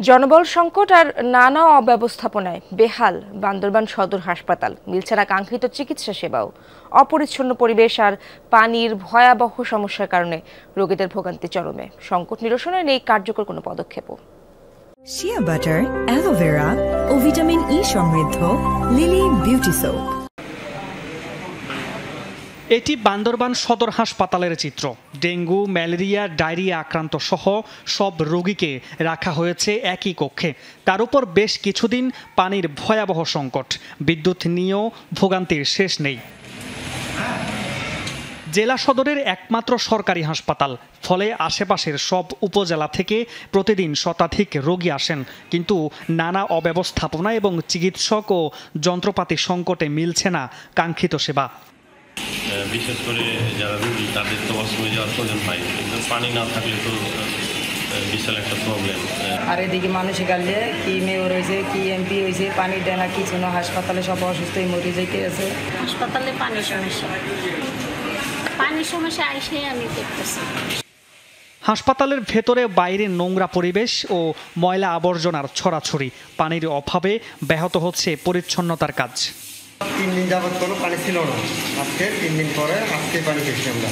জনবল সংকট আর নানা অব্যবস্থাপনায় বেহাল বান্দরবান সদর হাসপাতাল, মিলছে না কাঙ্ক্ষিত চিকিৎসা সেবাও। অপরিচ্ছন্ন পরিবেশ আর পানির ভয়াবহ সমস্যার কারণে রোগীদের ভোগান্তি চরমে। সংকট নিরসনে নেই কার্যকর কোনো পদক্ষেপও। শিয়া বাটার, অ্যালোভেরা ও ভিটামিন ই সমৃদ্ধ লিলি বিউটি সোপ। এটি বান্দরবান সদর হাসপাতালের চিত্র। ডেঙ্গু, ম্যালেরিয়া, ডায়রিয়া আক্রান্ত সহ সব রোগীকে রাখা হয়েছে একই কক্ষে। তার উপর বেশ কিছুদিন পানির ভয়াবহ সংকট, বিদ্যুৎ নিয়েও ভোগান্তির শেষ নেই। জেলা সদরের একমাত্র সরকারি হাসপাতাল, ফলে আশেপাশের সব উপজেলা থেকে প্রতিদিন শতাধিক রোগী আসেন, কিন্তু নানা অব্যবস্থাপনা এবং চিকিৎসক ও যন্ত্রপাতি সংকটে মিলছে না কাঙ্ক্ষিত সেবা। বিশেষ করে যারা রোগী তাদের তো ওয়াশরুমে যাওয়ার প্রয়োজন হয়, কিন্তু পানি না থাকলে তো বিশাল একটা প্রবলেম। আর এদিকে মানুষ গেলে কি মেয়র হয়েছে, কি এমপি হয়েছে, পানি দেয় না কিছু না, হাসপাতালে সব অসুস্থ মরে যেতে আছে। হাসপাতালে পানির সমস্যা আইসে আমি দেখতেছি। হাসপাতালের ভেতরে বাইরে নোংরা পরিবেশ ও ময়লা আবর্জনার ছড়াছড়ি, পানির অভাবে ব্যাহত হচ্ছে পরিচ্ছন্নতার কাজ। 3 দিন যাবত কোনো পানি ছিল না, আজকে 3 দিন পরে আজকে পানি পেয়েছি আমরা।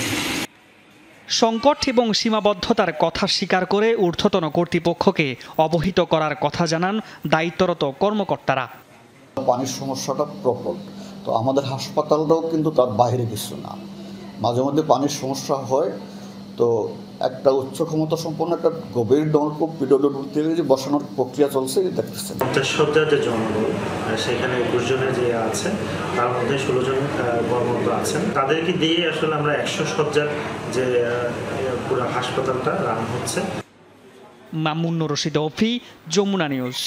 সংকট এবং সীমাবদ্ধতার কথা স্বীকার করে ঊর্ধ্বতন কর্তৃপক্ষকে অবহিত করার কথা জানান দায়িত্বরত কর্মকর্তারা। পানির সমস্যাটা প্রবল, তো আমাদের হাসপাতালটাও কিন্তু তার বাইরে কিছু না। মাঝে মধ্যে পানির সমস্যা হয়, তো একটা উচ্চ ক্ষমতা সম্পন্ন একটা গভীর নলকূপ পিডব্লিউডিতে যে বসানোর প্রক্রিয়া চলছে দেখতেছেন। 50 শয্যার যে জনবল, সেখানে 21 জনের যে আছে, তার মধ্যে 16 জন কর্মরত আছেন। তাদেরকে দিয়ে আসলে আমরা 100 শয্যার যে পুরো হাসপাতালটা রান হচ্ছে। মামুনুর রশিদ, যমুনা নিউজ।